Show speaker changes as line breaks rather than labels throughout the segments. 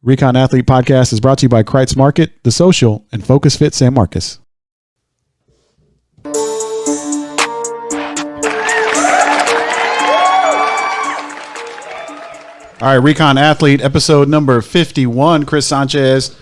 Recon Athlete Podcast is brought to you by Kreitz Market, The Social, and Focus Fit San Marcos. All right, Recon Athlete, episode number 51. Chris Sanchez,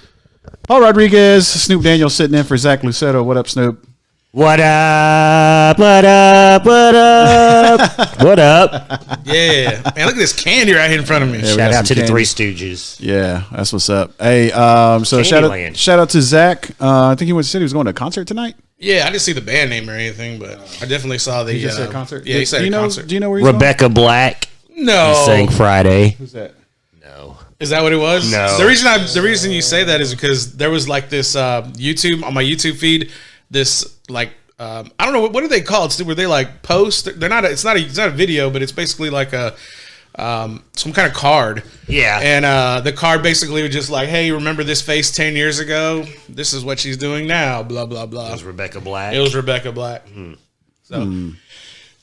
Paul Rodriguez, Snupe Daniel sitting in for Zach Lucetto. What up, Snoop?
What up? What up? What up? What up?
Yeah. Man, look at this candy right here in front of me.
Yeah, shout out to the Three Stooges.
Yeah, that's what's up. Hey, so shout out to Zach. I think said he was going to a concert tonight.
Yeah, I didn't see the band name or anything, but I definitely saw the
he just said concert.
Yeah, he said concert.
Do you know where he's
Rebecca Black.
No.
He sang Friday.
Who's that?
No.
Is that what it was?
No.
The reason you say that is because there was like this YouTube on my YouTube feed, this like I don't know what are they called? Where they like post? They're not. It's not a video, but it's basically like a some kind of card.
Yeah.
And the card basically was just like, hey, remember this face 10 years ago? This is what she's doing now. Blah blah blah.
It was Rebecca Black.
It was Rebecca Black. So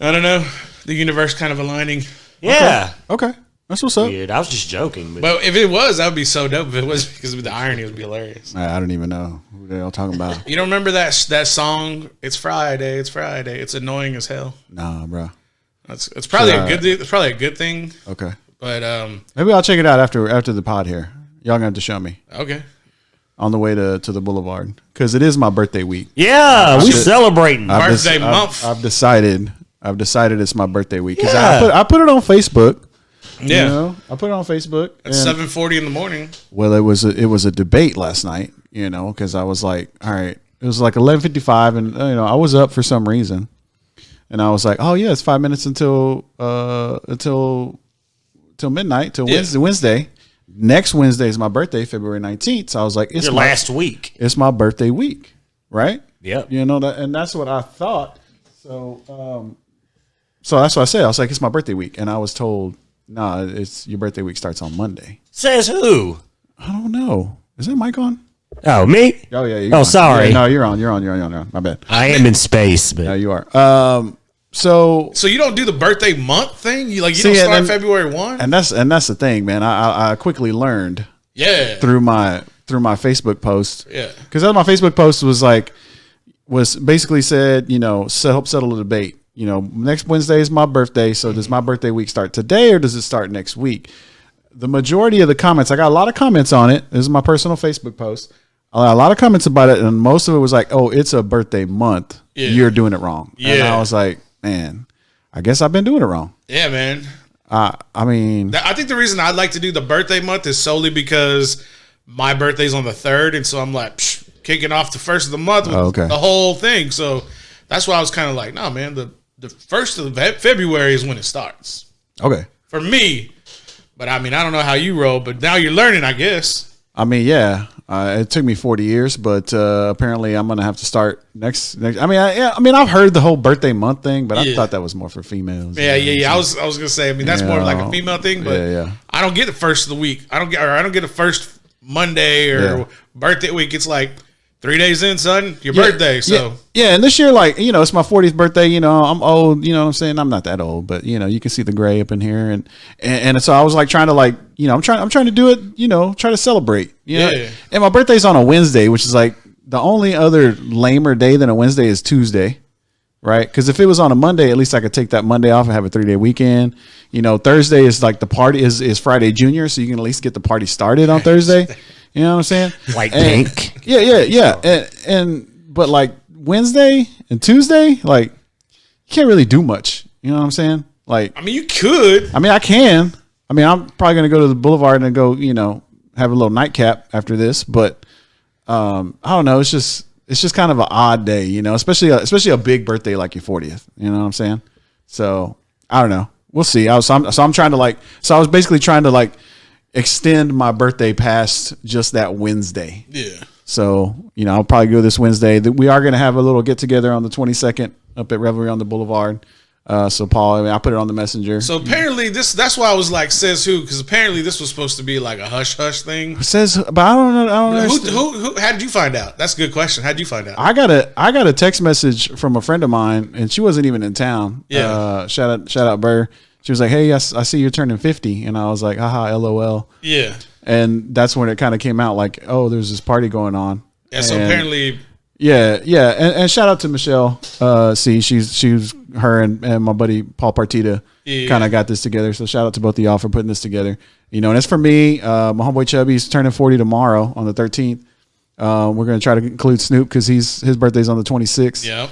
I don't know. The universe kind of aligning.
Yeah.
Okay. That's what's up.
Weird. I was just joking.
But if it was, that would be so dope. If it was because of the irony, it would be hilarious.
I don't even know who they're all talking about.
You don't remember that song? It's Friday. It's Friday. It's annoying as hell.
Nah, bro.
It's probably a good. It's probably a good thing.
Okay.
But
maybe I'll check it out after the pod here. Y'all gonna have to show me.
Okay.
On the way to the boulevard because it is my birthday week.
Yeah, we celebrating
birthday month.
I've decided it's my birthday week because I put it on Facebook.
Yeah,
you know, I put it on Facebook.
At 7:40 in the morning.
Well, it was a debate last night. You know, because I was like, all right, it was like 11:55, and I was up for some reason, and I was like, oh yeah, it's 5 minutes until midnight till Wednesday. Next Wednesday is my birthday, February 19th. So I was like, it's
your last week.
It's my birthday week, right?
Yep.
You know that, and that's what I thought. So, so that's what I said. I was like, it's my birthday week, and I was told, nah, it's your birthday week starts on Monday.
Says who?
I don't know. Is that mic on?
Oh, me?
Oh yeah.
Oh, sorry.
Yeah, no, you're on. My bad.
I am in space, but
no, you are. So
you don't do the birthday month thing? You don't start February 1?
And that's the thing, man. I quickly learned.
Yeah.
Through my Facebook post.
Yeah.
Because my Facebook post was basically said, help settle the debate. Next Wednesday is my birthday. So does my birthday week start today or does it start next week? The majority of the comments, I got a lot of comments on it. This is my personal Facebook post. I got a lot of comments about it, and most of it was like, "Oh, it's a birthday month. Yeah. You're doing it wrong." Yeah. And I was like, "Man, I guess I've been doing it wrong."
Yeah, man.
I
think the reason I'd like to do the birthday month is solely because my birthday's on the 3rd, and so I'm like kicking off the first of the month with the whole thing. So that's why I was kind of like, "No, man, the 1st of February is when it starts."
Okay.
For me. But I mean, I don't know how you roll, but now you're learning, I guess.
I mean, yeah, it took me 40 years, but apparently I'm gonna have to start next. I mean, I've heard the whole birthday month thing, but I thought that was more for females.
Yeah. I was gonna say, I mean, that's more like a female thing, but I don't get the first of the week. I don't get the first Monday or birthday week. It's like 3 days in, son, your birthday. So
and this year, it's my 40th birthday. I'm old. You know what I'm saying? I'm not that old, but you can see the gray up in here, and so I was like trying to I'm trying to do it. Try to celebrate. And my birthday's on a Wednesday, which is like the only other lamer day than a Wednesday is Tuesday, right? Because if it was on a Monday, at least I could take that Monday off and have a 3-day weekend. Thursday is like the party is Friday Junior, so you can at least get the party started on Thursday. You know what I'm saying?
Like pink.
Yeah. But like Wednesday and Tuesday, like you can't really do much. You know what I'm saying? Like,
I mean, you could.
I mean, I can. I mean, I'm probably going to go to the boulevard and go, have a little nightcap after this. But I don't know. It's just kind of an odd day, especially a big birthday like your 40th. You know what I'm saying? So I don't know. We'll see. I was basically trying to extend my birthday past just that Wednesday.
Yeah.
So, I'll probably go this Wednesday. We are going to have a little get together on the 22nd up at Revelry on the Boulevard. So Paul, I put it on the messenger.
So apparently that's why I was like, says who? Because apparently this was supposed to be like a hush hush thing.
Says, but I don't know.
Who? How did you find out? That's a good question. How did you find out?
I got a text message from a friend of mine, and she wasn't even in town.
Yeah.
Shout out Burr. She was like, "Hey, I see you're turning 50," and I was like, "Haha, LOL."
Yeah.
And that's when it kind of came out, like, "Oh, there's this party going on."
Yeah. So apparently,
yeah, and shout out to Michelle. She's her and my buddy Paul Partita kind of got this together. So shout out to both of y'all for putting this together. And as for me, my homeboy Chubby's turning 40 tomorrow on the 13th. We're gonna try to include Snoop because his birthday's on the 26th.
Yeah.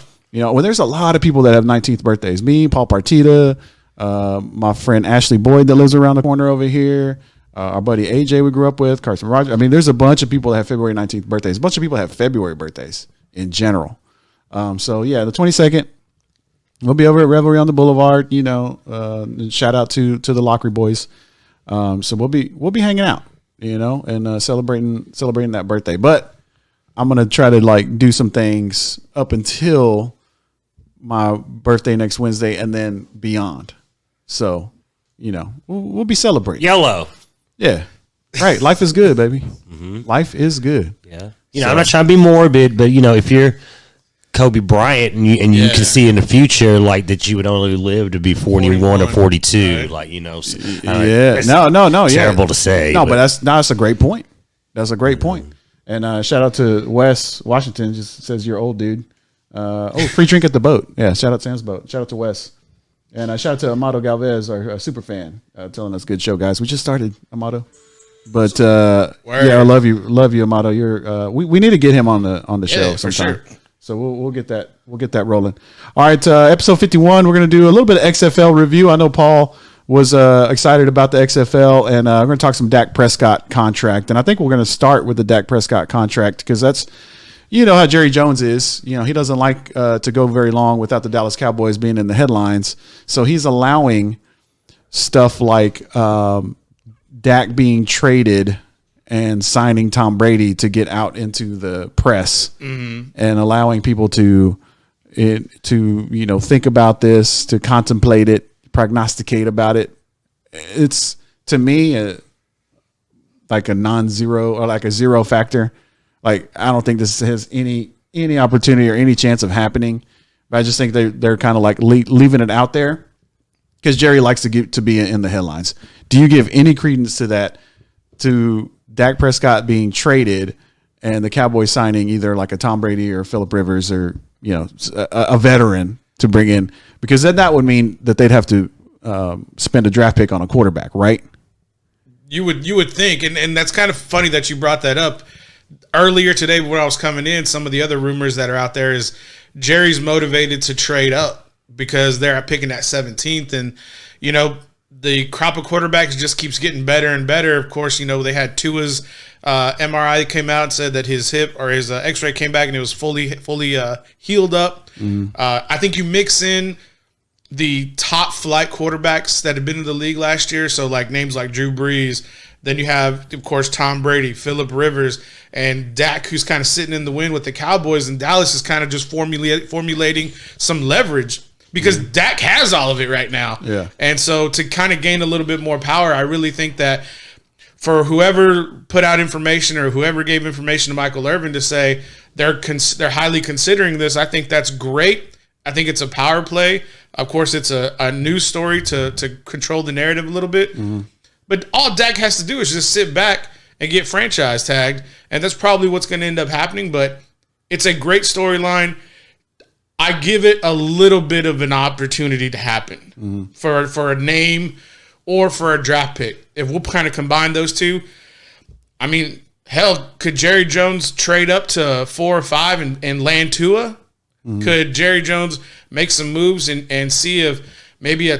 Well, there's a lot of people that have 19th birthdays. Me, Paul Partita, my friend Ashley Boyd that lives around the corner over here. Our buddy AJ we grew up with, Carson Rogers. I mean, there's a bunch of people that have February 19th birthdays. A bunch of people have February birthdays in general. So yeah, the 22nd, we'll be over at Revelry on the Boulevard. Shout out to the Lockery boys. So we'll be hanging out, and celebrating that birthday. But I'm gonna try to like do some things up until my birthday next Wednesday and then beyond. So, we'll be celebrating.
YOLO.
Yeah. Right. Life is good, baby. Mm-hmm. Life is good.
Yeah. I'm not trying to be morbid, but if you're Kobe Bryant and you can see in the future like that you would only live to be 41 or 42, right.
Yeah. No.
Terrible to say.
No, but that's a great point. That's a great point. And shout out to Wes Washington. Just says you're old, dude. Free drink at the boat. Yeah. Shout out Sam's Boat. Shout out to Wes. And shout out to Amato Galvez, our super fan, telling us good show, guys. We just started, Amato. But I love you, Amato. You're we need to get him on the show sometime. Sure. So we'll get that rolling. All right, episode 51. We're gonna do a little bit of XFL review. I know Paul was excited about the XFL, and we're gonna talk some Dak Prescott contract. And I think we're gonna start with the Dak Prescott contract because that's. How Jerry Jones is. He doesn't like to go very long without the Dallas Cowboys being in the headlines. So he's allowing stuff like Dak being traded and signing Tom Brady to get out into the press and allowing people to think about this, to contemplate it, prognosticate about it. It's, to me, like a non-zero or like a zero factor. Like, I don't think this has any opportunity or any chance of happening. But I just think they're kind of like leaving it out there because Jerry likes to be in the headlines. Do you give any credence to that, to Dak Prescott being traded and the Cowboys signing either like a Tom Brady or Phillip Rivers or, a veteran to bring in? Because then that would mean that they'd have to spend a draft pick on a quarterback, right?
You would think, and that's kind of funny that you brought that up. Earlier today when I was coming in, some of the other rumors that are out there is Jerry's motivated to trade up because they're picking at 17th. And, the crop of quarterbacks just keeps getting better and better. Of course, they had Tua's MRI came out and said that his hip or his x-ray came back and it was fully healed up. I think you mix in the top flight quarterbacks that have been in the league last year. So like names like Drew Brees. Then you have, of course, Tom Brady, Phillip Rivers, and Dak, who's kind of sitting in the wind with the Cowboys, and Dallas is kind of just formulating some leverage because Dak has all of it right now.
Yeah.
And so to kind of gain a little bit more power, I really think that for whoever put out information or whoever gave information to Michael Irvin to say they're highly considering this, I think that's great. I think it's a power play. Of course, it's a news story to control the narrative a little bit. Mm-hmm. But all Dak has to do is just sit back and get franchise tagged, and that's probably what's going to end up happening. But it's a great storyline. I give it a little bit of an opportunity to happen for a name or for a draft pick. If we'll kind of combine those two, I mean, hell, could Jerry Jones trade up to 4 or 5 and land Tua? Could Jerry Jones make some moves and see if maybe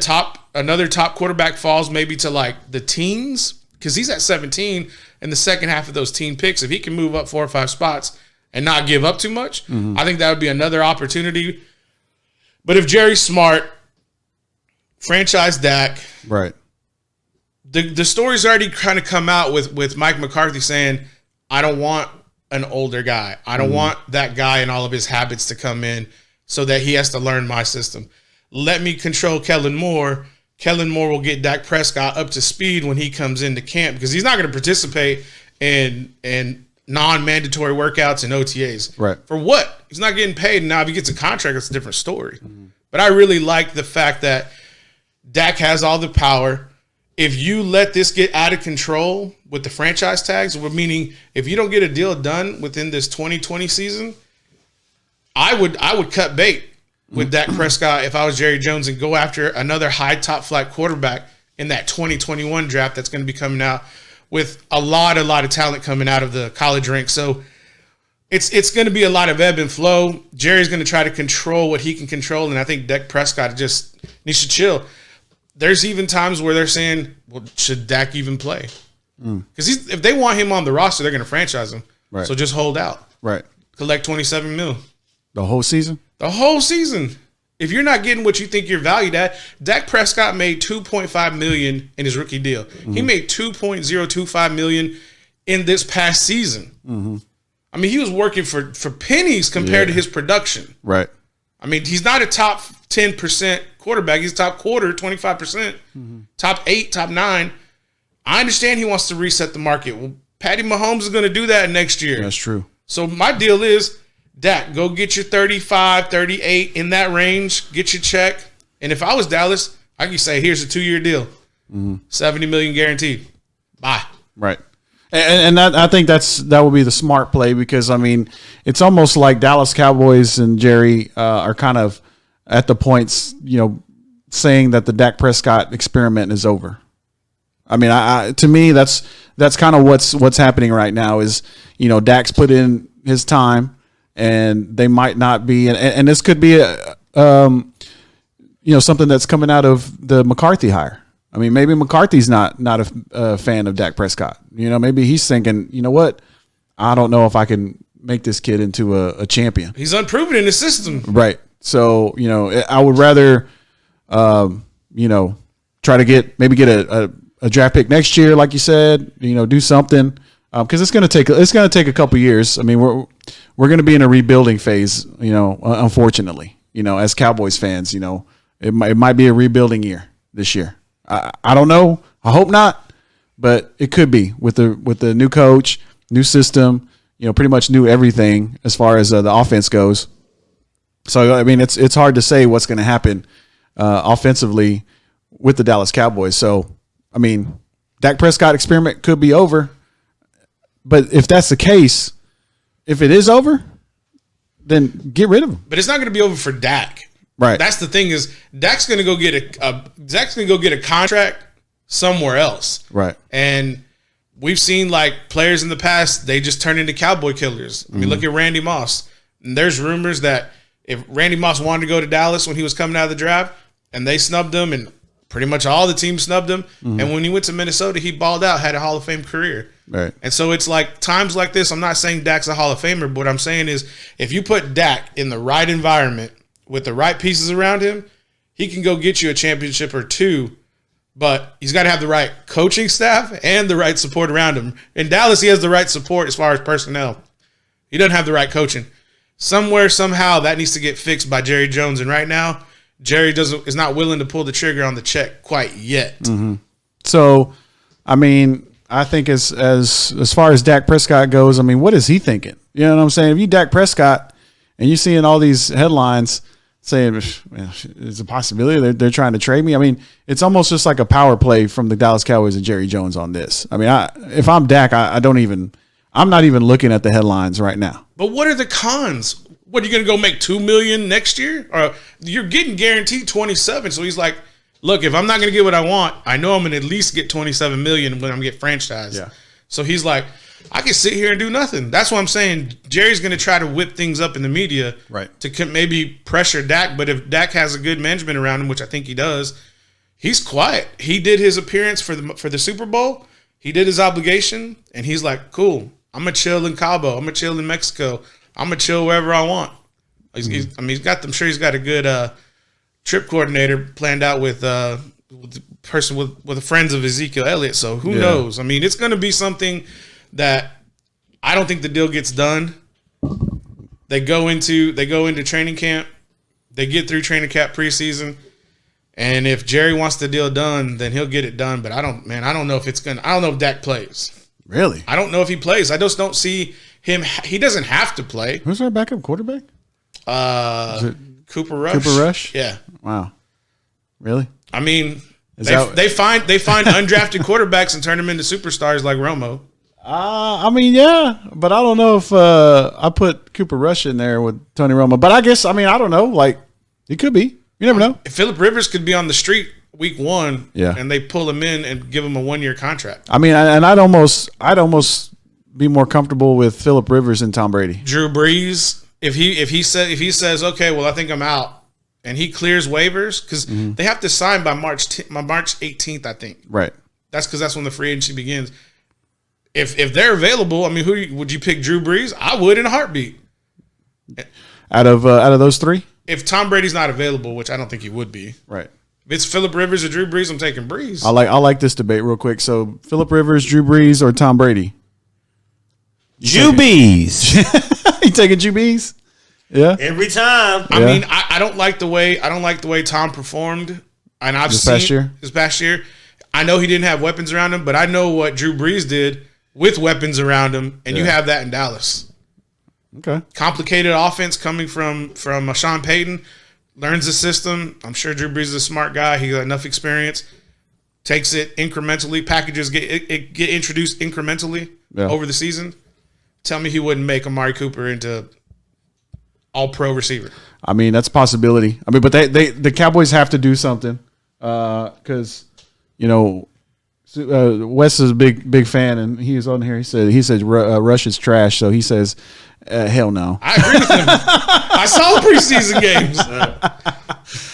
another top quarterback falls maybe to like the teens? Because he's at 17 in the second half of those teen picks. If he can move up 4 or 5 spots and not give up too much, I think that would be another opportunity. But if Jerry's smart, franchise Dak.
Right.
The story's already kind of come out with Mike McCarthy saying, I don't want an older guy. I don't want that guy and all of his habits to come in so that he has to learn my system. Let me control Kellen Moore. Kellen Moore will get Dak Prescott up to speed when he comes into camp because he's not going to participate in non-mandatory workouts and OTAs.
Right.
For what? He's not getting paid. Now, if he gets a contract, it's a different story. But I really like the fact that Dak has all the power. If you let this get out of control with the franchise tags, meaning if you don't get a deal done within this 2020 season, I would cut bait with Dak Prescott if I was Jerry Jones and go after another high top flight quarterback in that 2021 draft that's going to be coming out with a lot of talent coming out of the college ranks. So it's going to be a lot of ebb and flow. Jerry's going to try to control what he can control, and I think Dak Prescott just needs to chill. There's even times where they're saying, well, should Dak even play? Because if they want him on the roster, they're going to franchise him.
Right.
So just hold out.
Right.
Collect $27 million.
The whole season?
The whole season. If you're not getting what you think you're valued at, Dak Prescott made $2.5 million in his rookie deal. He made $2.025 million in this past season. I mean, he was working for pennies compared to his production.
Right.
I mean, he's not a top 10% quarterback. He's top quarter, 25%, top 8, top 9. I understand he wants to reset the market. Well, Patty Mahomes is going to do that next year.
That's true.
So my deal is, Dak, go get your 35, 38 in that range. Get your check. And if I was Dallas, I could say, here's a 2-year deal. $70 million guaranteed. Bye.
Right. And I think that would be the smart play because, I mean, it's almost like Dallas Cowboys and Jerry are kind of at the points, saying that the Dak Prescott experiment is over. I mean, to me, that's kind of what's happening right now is, Dak's put in his time and they might not be, and this could be something that's coming out of the McCarthy hire. I mean, maybe McCarthy's not a fan of Dak Prescott. Maybe he's thinking, you know what? I don't know if I can make this kid into a champion.
He's unproven in the system.
Right. So, I would rather, try to get a draft pick next year, like you said, do something. Because it's going to take a couple years. I mean, we're going to be in a rebuilding phase, unfortunately, as Cowboys fans, it might be a rebuilding year this year. I don't know. I hope not, but it could be with the new coach, new system, pretty much new everything as far as the offense goes. So, I mean, it's hard to say what's going to happen offensively with the Dallas Cowboys. So, I mean, Dak Prescott experiment could be over, but if that's the case, if it is over, then get rid of him.
But it's not going to be over for Dak.
Right.
That's the thing is Dak's going to go get a contract somewhere else.
Right.
And we've seen like players in the past, they just turn into cowboy killers. I mean, look at Randy Moss. And there's rumors that if Randy Moss wanted to go to Dallas when he was coming out of the draft and they snubbed him and pretty much all the teams snubbed him. And when he went to Minnesota, he balled out, had a Hall of Fame career.
Right.
And so it's like times like this, I'm not saying Dak's a Hall of Famer, but what I'm saying is if you put Dak in the right environment with the right pieces around him, he can go get you a championship or two, but he's got to have the right coaching staff and the right support around him. In Dallas, he has the right support as far as personnel. He doesn't have the right coaching. Somewhere, somehow, that needs to get fixed by Jerry Jones. And right now, Jerry is not willing to pull the trigger on the check quite yet.
So, I mean, I think as far as Dak Prescott goes, I mean, what is he thinking? You know what I'm saying? If you Dak Prescott and you're seeing all these headlines saying it's a possibility they're trying to trade me. I mean, it's almost just like a power play from the Dallas Cowboys and Jerry Jones on this. I mean, if I'm Dak, I'm not even looking at the headlines right now.
But what are the cons? What, are you going to go make $2 million next year? Or you're getting guaranteed 27. So he's like, look, if I'm not going to get what I want, I know I'm going to at least get 27 million when I'm get franchised.
Yeah.
So he's like, I can sit here and do nothing. That's what I'm saying. Jerry's going to try to whip things up in the media,
right,
to maybe pressure Dak. But if Dak has a good management around him, which I think he does, he's quiet. He did his appearance for the Super Bowl. He did his obligation, and he's like, cool, I'm going to chill in Cabo. I'm going to chill in Mexico. I'm going to chill wherever I want. I'm sure he's got a good trip coordinator planned out with the person with the friends of Ezekiel Elliott. So who knows? I mean, it's going to be something that I don't think the deal gets done. They go into training camp. They get through training camp preseason. And if Jerry wants the deal done, then he'll get it done. But I don't know if Dak plays.
Really?
I don't know if he plays. I just don't see him. He doesn't have to play.
Who's our backup quarterback?
Cooper Rush.
Cooper Rush?
Yeah.
Wow. Really?
I mean, they find undrafted quarterbacks and turn them into superstars like Romo.
I mean, yeah, but I don't know if I put Cooper Rush in there with Tony Romo. But I guess, I mean, I don't know. Like, it could be. You never know.
If Phillip Rivers could be on the street week 1, and they pull him in and give him a 1-year contract.
I mean, and I'd almost be more comfortable with Phillip Rivers than Tom Brady.
Drew Brees, if he says, okay, well, I think I'm out, and he clears waivers because they have to sign by March 18th, I think.
Right.
That's when the free agency begins. If they're available, I mean, would you pick Drew Brees? I would in a heartbeat.
Out of those 3,
if Tom Brady's not available, which I don't think he would be,
right?
If it's Phillip Rivers or Drew Brees, I'm taking Brees.
I like this debate real quick. So Phillip Rivers, Drew Brees, or Tom Brady?
Jubies.
You taking Jubies? Yeah.
Every time.
I mean, I don't like the way Tom performed, and I've seen this past year. I know he didn't have weapons around him, but I know what Drew Brees did with weapons around him, and you have that in Dallas.
Okay.
Complicated offense coming from Sean Payton. Learns the system. I'm sure Drew Brees is a smart guy. He got enough experience. Takes it incrementally. Packages get introduced incrementally over the season. Tell me he wouldn't make Amari Cooper into all-pro receiver.
I mean, that's a possibility. I mean, but the Cowboys have to do something because Wes is a big fan, and he was on here. He said Rush is trash, so he says hell no.
I agree with him. I saw preseason games,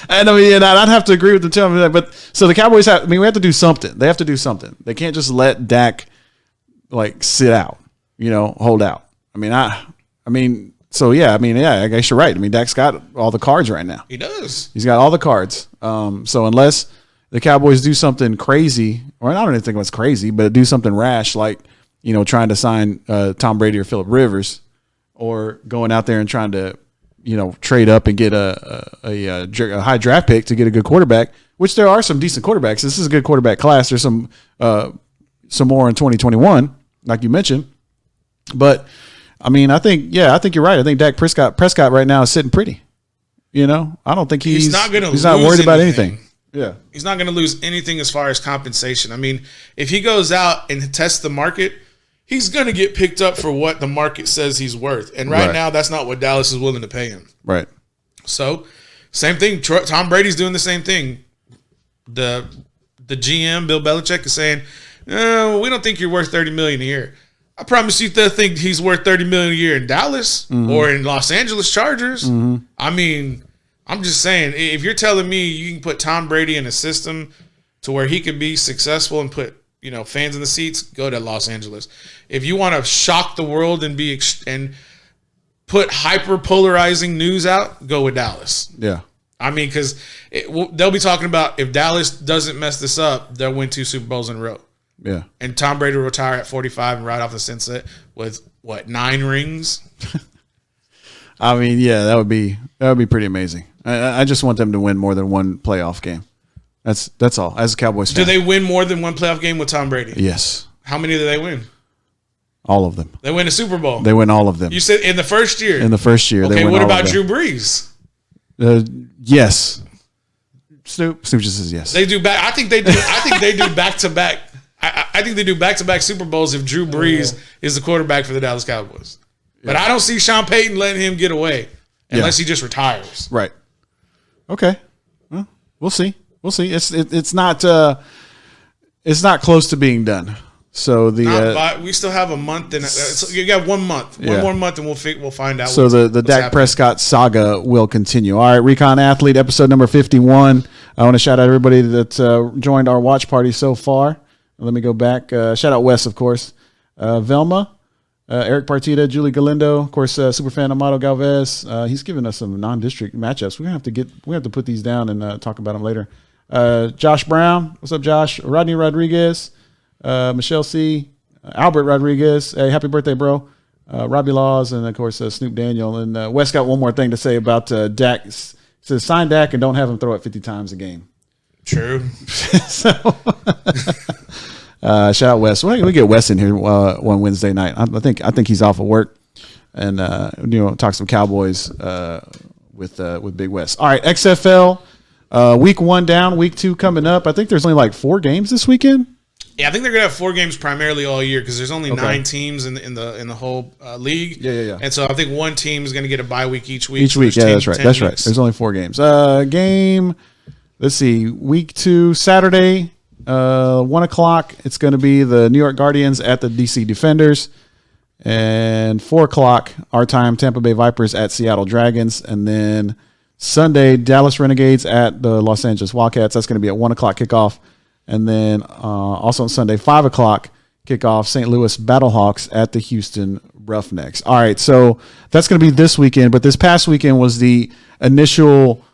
and I mean, I'd have to agree with him too. But so the Cowboys we have to do something. They have to do something. They can't just let Dak sit out, hold out. I guess you're right. I mean, Dak's got all the cards right now.
He does.
He's got all the cards. So unless the Cowboys do something crazy, or I don't even think it's crazy, but do something rash, like, trying to sign Tom Brady or Phillip Rivers, or going out there and trying to, trade up and get a high draft pick to get a good quarterback, which there are some decent quarterbacks. This is a good quarterback class. There's some more in 2021, like you mentioned. But I mean, I think you're right. I think Dak Prescott right now is sitting pretty. I don't think he's not worried about anything. Yeah.
He's not going to lose anything as far as compensation. I mean, if he goes out and tests the market, he's going to get picked up for what the market says he's worth. And right now, that's not what Dallas is willing to pay him.
Right.
So, same thing. Tom Brady's doing the same thing. The GM, Bill Belichick, is saying, no, we don't think you're worth $30 million a year. I promise you they'll think he's worth $30 million a year in Dallas or in Los Angeles Chargers. Mm-hmm. I mean, I'm just saying, if you're telling me you can put Tom Brady in a system to where he could be successful and put fans in the seats, go to Los Angeles. If you want to shock the world and and put hyper polarizing news out, go with Dallas.
Yeah,
I mean, because they'll be talking about if Dallas doesn't mess this up, they'll win 2 Super Bowls in a row.
Yeah,
and Tom Brady will retire at 45 and ride off the sunset with 9 rings.
I mean, yeah, that would be pretty amazing. I just want them to win more than one playoff game. That's all. As a Cowboys fan,
do they win more than one playoff game with Tom Brady?
Yes.
How many do they win?
All of them.
They win a Super Bowl.
They win all of them.
You said in the first year.
In the first year.
Okay. What about Drew Brees?
Yes. Snoop just says yes.
They do back. I think they do back to back. I think they do back to back Super Bowls if Drew Brees is the quarterback for the Dallas Cowboys. But I don't see Sean Payton letting him get away unless he just retires.
Right. Okay. Well, we'll see. We'll see. It's not close to being done. So
we still have a month, and you got 1 month, one more month, and we'll find out.
So the Dak Prescott saga will continue. All right, Recon Athlete, episode number 51. I want to shout out everybody that joined our watch party so far. Let me go back. Shout out Wes, of course. Velma, Eric Partita, Julie Galindo, of course, superfan Amado Galvez. He's giving us some non-district matchups. We have to put these down and talk about them later. Josh Brown, what's up, Josh? Rodney Rodriguez, Michelle C, Albert Rodriguez. Hey, happy birthday, bro. Robbie Laws, and of course Snupe Daniel. And Wes got one more thing to say about Dak. He says sign Dak and don't have him throw it 50 times a game.
True.
So, shout out Wes. We get Wes in here one Wednesday night. I think he's off of work, and talk some Cowboys with Big Wes. All right, XFL Week 1 down, week 2 coming up. I think there's only like 4 games this weekend.
Yeah, I think they're gonna have 4 games primarily all year because there's only 9 teams in the whole league.
Yeah.
And so I think one team is gonna get a bye week each week.
Each week, that's right. That's right. There's only 4 games. Game. Let's see. Week 2 Saturday, 1:00. It's going to be the New York Guardians at the DC Defenders, and 4:00 our time, Tampa Bay Vipers at Seattle Dragons, and then Sunday, Dallas Renegades at the Los Angeles Wildcats. That's going to be at 1:00 kickoff. And then also on Sunday, 5:00 kickoff, St. Louis Battlehawks at the Houston Roughnecks. All right, so that's going to be this weekend. But this past weekend was the initial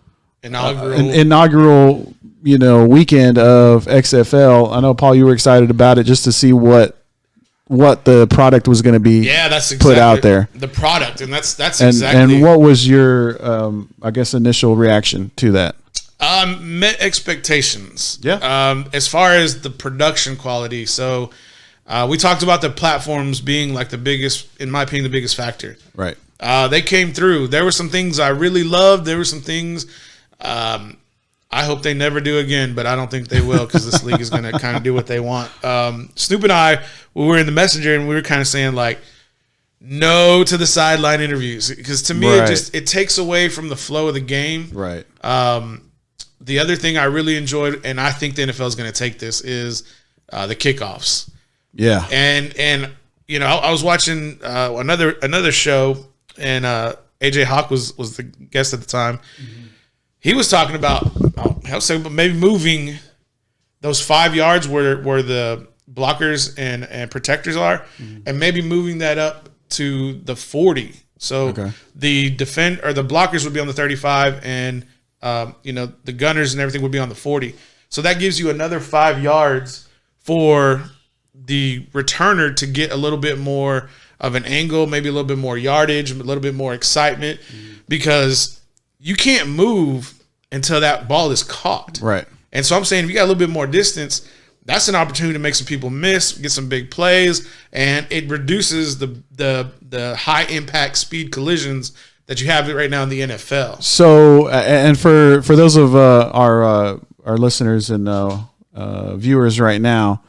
inaugural weekend of XFL. I know, Paul, you were excited about it just to see what the product was going to be.
Yeah, that's exactly
put out there.
The product, and that's exactly.
And what was your, initial reaction to that?
Met expectations.
Yeah.
As far as the production quality, so we talked about the platforms being like the biggest, in my opinion, the biggest factor.
Right.
They came through. There were some things I really loved. There were some things I hope they never do again, but I don't think they will because this league is going to kind of do what they want. Snoop and I, we were in the messenger and we were kind of saying like, no to the sideline interviews because to me it takes away from the flow of the game.
Right.
The other thing I really enjoyed, and I think the NFL is going to take this, is the kickoffs.
Yeah.
And I was watching another show, and AJ Hawk was the guest at the time. Mm-hmm. He was talking about maybe moving those 5 yards where the blockers and protectors are, mm-hmm. and maybe moving that up to the 40. So the blockers would be on the 35, and the gunners and everything would be on the 40. So that gives you another 5 yards for the returner to get a little bit more of an angle, maybe a little bit more yardage, a little bit more excitement, because you can't move until that ball is caught.
Right.
And so I'm saying if you got a little bit more distance, that's an opportunity to make some people miss, get some big plays, and it reduces the high impact speed collisions that you have right now in the NFL. So,
and for those of our listeners and viewers right now,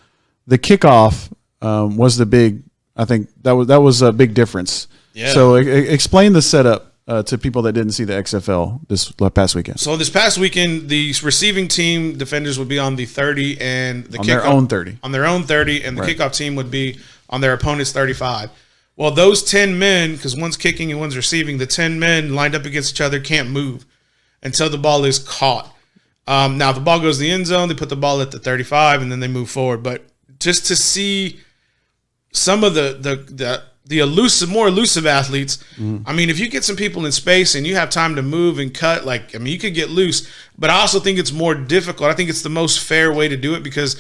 the kickoff was the big. I think that was a big difference.
Yeah.
So explain the setup to people that didn't see the XFL this past weekend.
So this past weekend, the receiving team defenders would be on the 30 and the
their own 30.
On their own 30, and the kickoff team would be on their opponent's 35. Well, those 10 men, because one's kicking and one's receiving, the 10 men lined up against each other can't move until the ball is caught. Now, if the ball goes to the end zone, they put the ball at the 35, and then they move forward. But just to see some of the more elusive athletes, I mean, if you get some people in space and you have time to move and cut, you could get loose. But I also think it's more difficult. I think it's the most fair way to do it because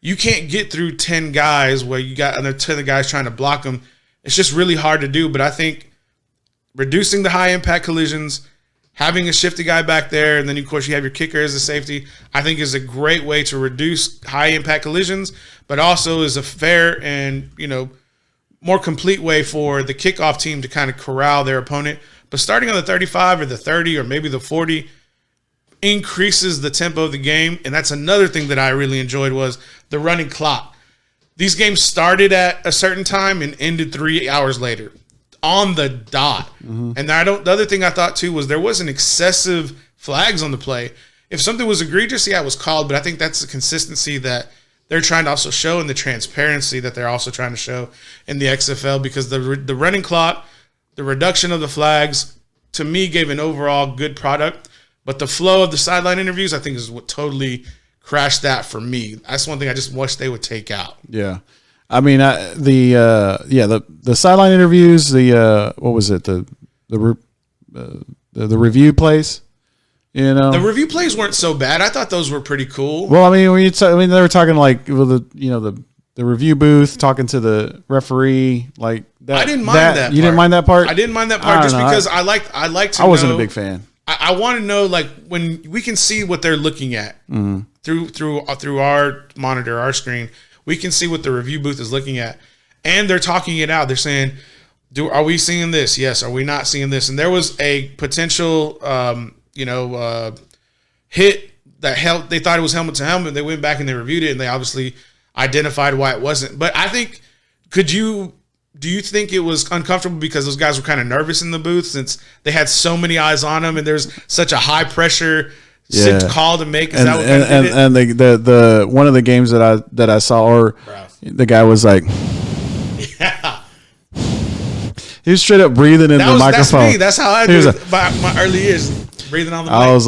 you can't get through 10 guys where you got another 10 guys trying to block them. It's just really hard to do. But I think reducing the high impact collisions, having a shifty guy back there, and then, of course, you have your kicker as a safety, I think is a great way to reduce high-impact collisions, but also is a fair and, more complete way for the kickoff team to kind of corral their opponent. But starting on the 35 or the 30 or maybe the 40 increases the tempo of the game, and that's another thing that I really enjoyed was the running clock. These games started at a certain time and ended 3 hours later. On the dot. Mm-hmm. And the other thing I thought too was there wasn't excessive flags on the play. If something was egregious, it was called, but I think that's the consistency that they're trying to also show and the transparency that they're also trying to show in the XFL, because the running clock, the reduction of the flags, to me gave an overall good product, but the flow of the sideline interviews I think is what totally crashed that for me. That's one thing I just wish they would take out.
Yeah. I mean, the sideline interviews, what was it? The review plays,
The review plays weren't so bad. I thought those were pretty cool.
Well, I mean, they were talking like the review booth, talking to the referee, like that.
I didn't mind that part.
You didn't mind that part?
I didn't mind that part because I like to know.
I wasn't a big fan.
I want to know, like, when we can see what they're looking at through our monitor, our screen. We can see what the review booth is looking at, and they're talking it out. They're saying, are we seeing this? Yes. Are we not seeing this? And there was a potential, hit that they thought it was helmet to helmet. They went back and they reviewed it, and they obviously identified why it wasn't. But I think, do you think it was uncomfortable because those guys were kind of nervous in the booth since they had so many eyes on them and there's such a high pressure call to make? Is that what did it?
And the one of the games that I saw, or the guy was like,
yeah.
He was straight up breathing in the microphone.
That's me. That's how I do it my early years. Breathing on the mic.
I was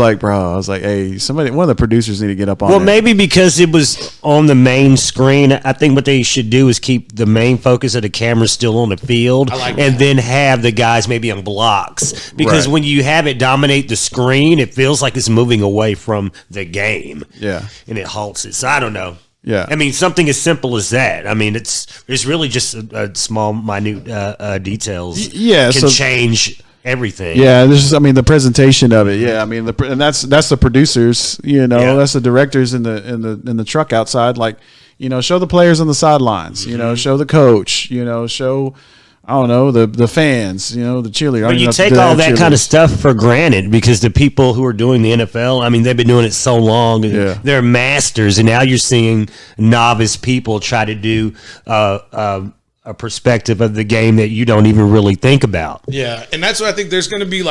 like, hey, one of the producers need to get up on.
Well, maybe because it was on the main screen. I think what they should do is keep the main focus of the camera still on the field, and then have the guys maybe on blocks. Because when you have it dominate the screen, it feels like it's moving away from the game.
Yeah,
and it halts it. So I don't know.
Yeah,
I mean, something as simple as that. I mean, it's really just a small, minute details.
Yeah,
can change everything.
Yeah, the presentation of it. Yeah, I mean, and that's the producers. That's the directors in the truck outside. Like, show the players on the sidelines. Show the coach. Show. I don't know, the fans, the cheerleader.
But you take all that kind of stuff for granted because the people who are doing the NFL, I mean, they've been doing it so long. And they're masters, and now you're seeing novice people try to do a perspective of the game that you don't even really think about.
Yeah, and that's what I think there's going to be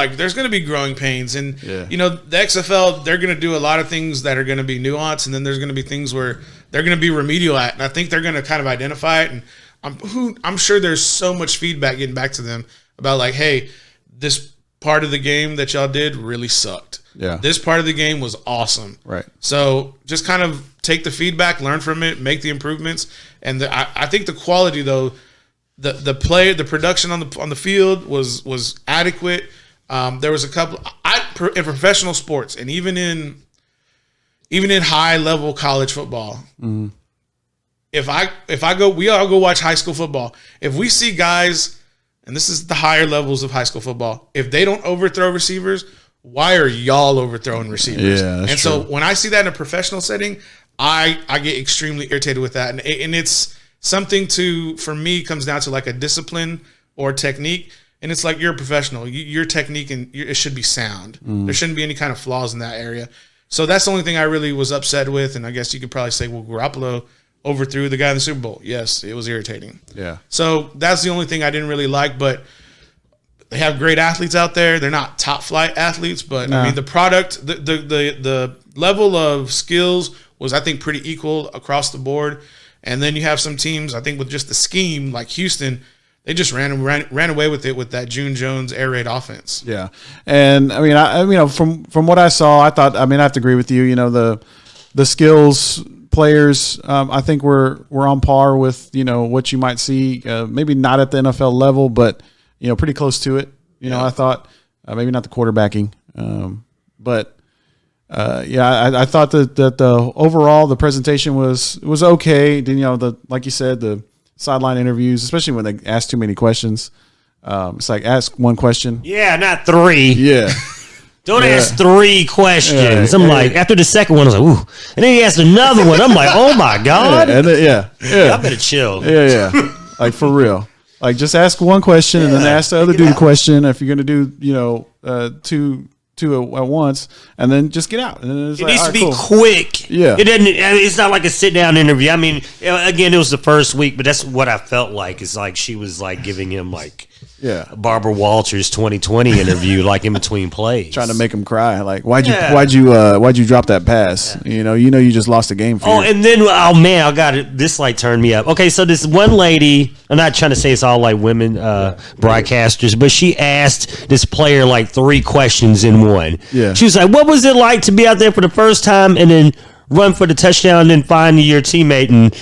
growing pains. And, the XFL, they're going to do a lot of things that are going to be nuanced, and then there's going to be things where they're going to be remedial at. And I think they're going to kind of identify it. And I'm sure there's so much feedback getting back to them about like, hey, this part of the game that y'all did really sucked.
Yeah. This
part of the game was awesome.
Right.
So just kind of take the feedback, learn from it, make the improvements. And I think the quality though, the production on the field was adequate. There was a couple in professional sports and even in high level college football. Mm-hmm. We all go watch high school football. If we see guys, and this is the higher levels of high school football, if they don't overthrow receivers, why are y'all overthrowing receivers?
Yeah, that's
true.
So
when I see that in a professional setting, I get extremely irritated with that, and it's something for me comes down to like a discipline or technique, and it's like you're a professional, your technique and it should be sound. There shouldn't be any kind of flaws in that area. So that's the only thing I really was upset with, and I guess you could probably say, well, Garoppolo overthrew the guy in the Super Bowl. Yes, it was irritating.
Yeah.
So that's the only thing I didn't really like, but they have great athletes out there. They're not top flight athletes, but I mean the product, the level of skills was I think pretty equal across the board. And then you have some teams, I think with just the scheme, like Houston, they just ran away with it with that June Jones air raid offense.
Yeah. And I mean, from what I saw, I thought, I have to agree with you, the skills players, I think we're on par with what you might see. Maybe not at the NFL level, but pretty close to it. I thought maybe not the quarterbacking, but I thought that the overall the presentation was okay. Then like you said, the sideline interviews, especially when they ask too many questions. It's like ask one question.
Yeah, not three.
Yeah.
Don't ask three questions. I'm like, after the second one, I was like, ooh. And then he asked another one. I'm like, oh my God.
And then,
I better chill.
Yeah. Like for real. Like just ask one question and then ask the other dude a question. If you're going to do, two at once, and then just get out. And then
it needs to be quick.
Yeah.
It's not like a sit down interview. I mean, again, it was the first week, but that's what I felt like. It's like she was like giving him like Barbara Walters 2020 interview, like in between plays,
trying to make him cry. Like, why'd you drop that pass? Yeah. You just lost a game.
And then man, I got it. This like turned me up. Okay, so this one lady, I'm not trying to say it's all like women broadcasters, but she asked this player like three questions in one.
Yeah,
she was like, "What was it like to be out there for the first time and then run for the touchdown and then find your teammate and?"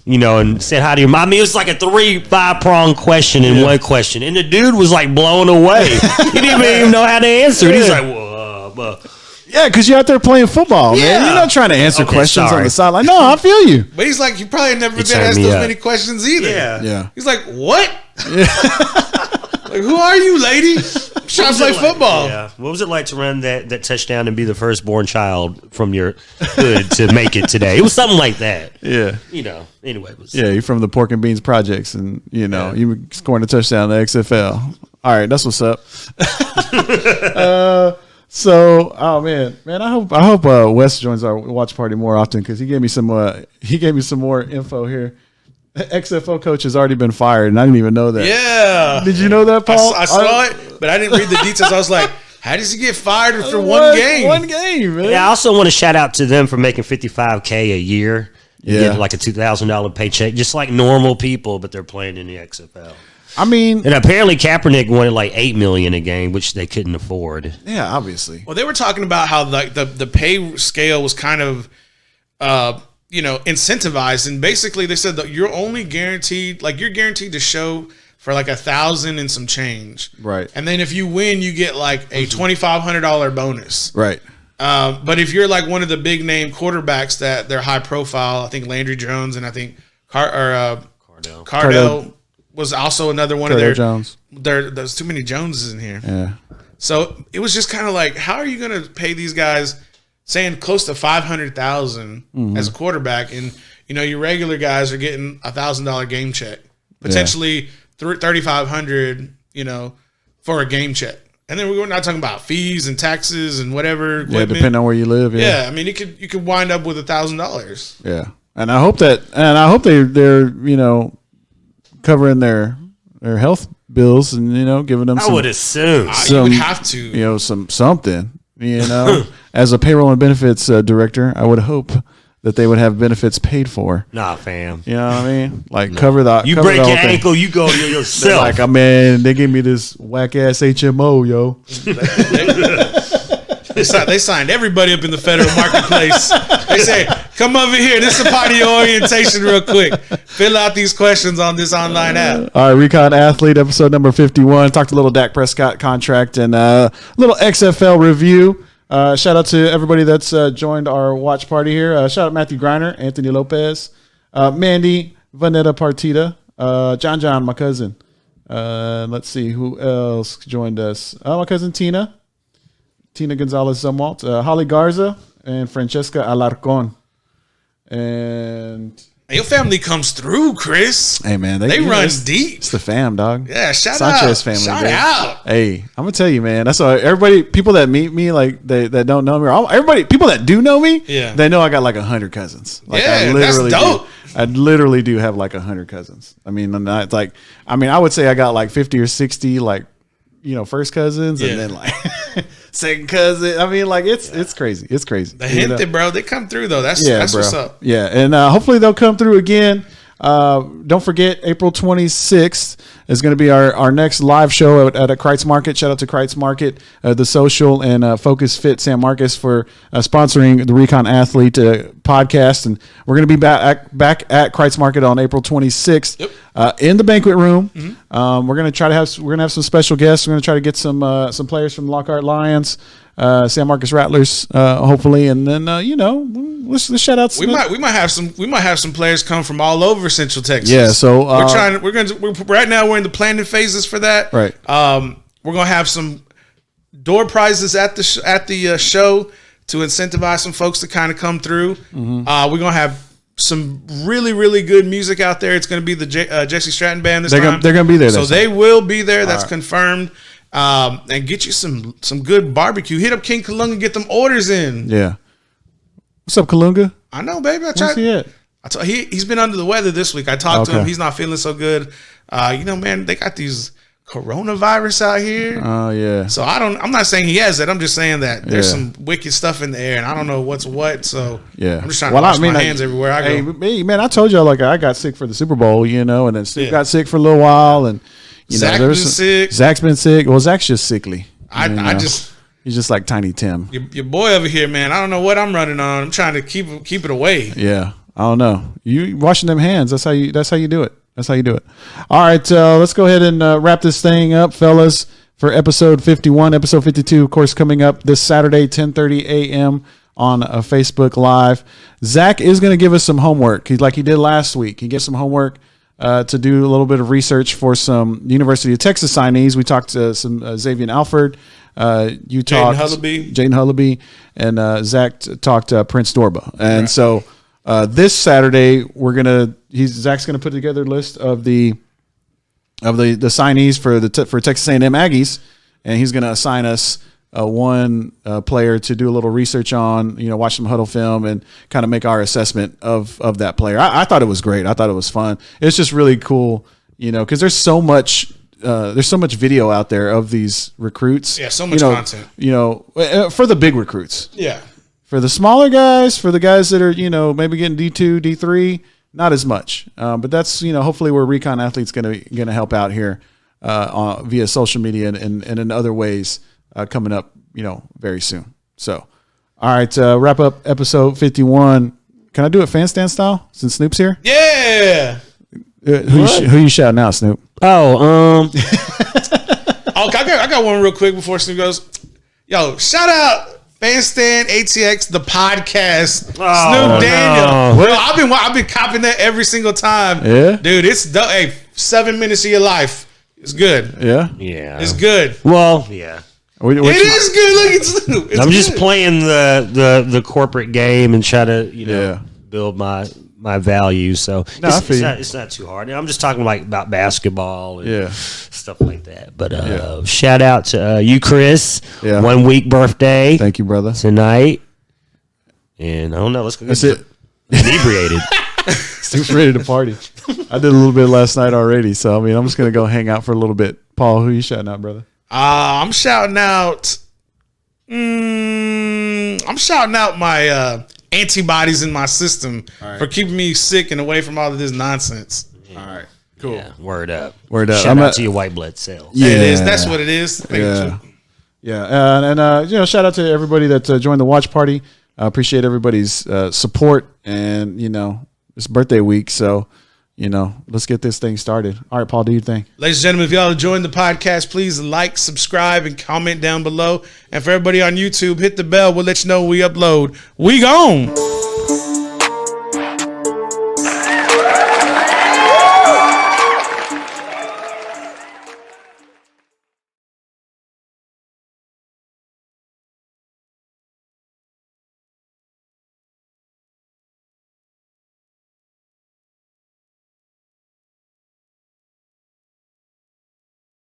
and said hi to your mom. I mean, it was like a 5-pronged question in one question. And the dude was like blown away. He didn't even know how to answer it. He's like, whoa.
Yeah, because you're out there playing football, man. You're not trying to answer questions on the sideline. No, I feel you.
But he's like, you probably never been asked those many questions either.
Yeah.
He's like, what? Yeah. Like, who are you, lady? I'm trying to play football.
Yeah. What was it like to run that touchdown and be the firstborn child from your hood to make it today? It was something like that.
Yeah.
Anyway. It was,
you're from the Pork and Beans Projects, and, you were scoring a touchdown in the XFL. All right, that's what's up. So, oh man, I hope Wes joins our watch party more often because he gave me some more info here. The XFL coach has already been fired, and I didn't even know that.
Yeah,
did you know that, Paul?
I saw it, but I didn't read the details. I was like, how does he get fired after one game?
One game, man.
Yeah, I also want to shout out to them for making $55K a year. Yeah, getting like a $2,000 paycheck, just like normal people, but they're playing in the XFL.
I mean,
and apparently Kaepernick wanted like $8 million a game, which they couldn't afford.
Yeah, obviously.
Well, they were talking about how the pay scale was kind of, incentivized, and basically they said that you're guaranteed to show for like 1,000 and some change,
right?
And then if you win, you get like a $2,500 bonus,
right?
But if you're like one of the big name quarterbacks that they're high profile, I think Landry Jones and I think Cardell was also another one of their
Jones.
There's too many Joneses in here.
Yeah.
So it was just kind of like, how are you going to pay these guys, saying close to $500,000 as a quarterback, and your regular guys are getting $1,000 game check, potentially $3,500, for a game check, and then we're not talking about fees and taxes and whatever.
Yeah, depending on where you live.
Yeah, I mean, you could wind up with $1,000.
Yeah, and I hope they're covering their health bills and giving them.
I would assume
you would have to
something as a payroll and benefits director. I would hope that they would have benefits paid for.
Nah, fam.
You know what I mean? Like cover the
you
cover
break
the
your
thing.
ankle, you go yourself.
Like, man, they gave me this whack ass HMO, yo.
They signed everybody up in the federal marketplace. They say, come over here. This is a party orientation real quick. Fill out these questions on this online app.
All right, Recon Athlete, episode number 51. Talked a little Dak Prescott contract and a little XFL review. Shout out to everybody that's joined our watch party here. Shout out Matthew Griner, Anthony Lopez, Mandy, Vanetta Partita, John, my cousin. Let's see who else joined us. My cousin Tina Gonzalez-Zumwalt, Holly Garza, and Francesca Alarcon. And
your family comes through, Chris.
Hey, man.
They run deep.
It's the fam, dog.
Yeah, shout
Sanchez
out.
Family,
shout
dude.
out.
Hey, I'm going to tell you, man. That's why people that meet me, like, that don't know me, people that do know me, they know I got like 100 cousins. Like,
yeah, that's dope.
I literally do have like 100 cousins. I mean, I would say I got like 50 or 60, like, first cousins, and then like second cousin. I mean, like it's crazy. It's crazy.
The gente, bro, they come through though. That's what's up.
Yeah, and hopefully they'll come through again. Don't forget, April 26th is going to be our next live show at Kreitz Market. Shout out to Kreitz Market, The Social, and Focus Fit San Marcos for sponsoring the Recon Athlete podcast. And we're going to be back at Kreitz Market on April 26th in the banquet room. Mm-hmm. We're going to have some special guests. We're going to try to get some players from Lockhart Lions, San Marcos Rattlers, hopefully, and then let's shout out.
We might have some players come from all over Central Texas.
Yeah, so
right now we're in the planning phases for that.
Right.
We're gonna have some door prizes at the show to incentivize some folks to kind of come through. Mm-hmm. We're gonna have some really, really good music out there. It's gonna be the Jesse Stratton band this time.
They're gonna be there.
So they will be there. That's confirmed. And get you some good barbecue. Hit up King Kalunga, get them orders in.
Yeah. What's up, Kalunga?
I know, baby.
Where's he at?
He's been under the weather this week. I talked to him. He's not feeling so good. Man, they got these coronavirus out here.
Oh yeah.
So I'm not saying he has it. I'm just saying that there's some wicked stuff in the air, and I don't know what's what. So I'm just trying to wash my hands everywhere I go.
Hey, man, I told y'all I got sick for the Super Bowl, and then Steve got sick for a little while, and
Zach's been sick.
Zach's been sick. Well, Zach's just sickly.
He's
just like Tiny Tim.
Your boy over here, man. I don't know what I'm running on. I'm trying to keep it away.
Yeah, I don't know. You washing them hands. That's how you do it. That's how you do it. All right, let's go ahead and wrap this thing up, fellas, for episode 51. Episode 52, of course, coming up this Saturday, 10:30 a.m. on Facebook Live. Zach is going to give us some homework. He did last week. He gave some homework to do a little bit of research for some University of Texas signees. We talked to some Xavier Alford. You talked Jaden Hullaby, and Zach talked Prince Dorba. And so this Saturday Zach's gonna put together a list of the signees for Texas A&M Aggies, and he's gonna assign us one player to do a little research on, watch some huddle film and kind of make our assessment of that player. I thought it was great. I thought it was fun. It's just really cool, because there's so much video out there of these recruits.
Yeah, so much content.
For the big recruits.
Yeah.
For the smaller guys, for the guys that are, maybe getting D2, D3, not as much. But that's, hopefully where Recon Athlete's going to help out here via social media and in other ways coming up, very soon. So, all right, wrap up episode 51. Can I do it fan stand style since Snoop's here?
Yeah.
Who you shouting out, Snoop?
Oh,
I got one real quick before Snoop goes. Yo, shout out Fanstand ATX, the podcast. Snupe Daniel. No. Well, I've been copying that every single time.
Yeah,
dude, it's 7 minutes of your life. It's good.
Yeah,
it's good.
Well, yeah.
It is good. Look at Snoop.
I'm just playing the corporate game and try to build my value. So it's not too hard. I'm just talking about basketball and stuff like that. But shout out to you, Chris. 1 week birthday.
Thank you, brother.
Tonight. And I don't know. Let's go get inebriated.
Snoop's ready to party. I did a little bit last night already. So, I'm just going to go hang out for a little bit. Paul, who you shouting out, brother?
I'm shouting out. I'm shouting out my antibodies in my system for keeping me sick and away from all of this nonsense.
All right, cool.
Yeah, word up. Shout out to your white blood cells.
Yeah,
it is. That's what it is.
And shout out to everybody that joined the watch party. I appreciate everybody's support, and it's birthday week, so. Let's get this thing started. All right, Paul, do your thing.
Ladies and gentlemen, if y'all enjoying the podcast, please like, subscribe, and comment down below. And for everybody on YouTube, hit the bell. We'll let you know when we upload. We gone.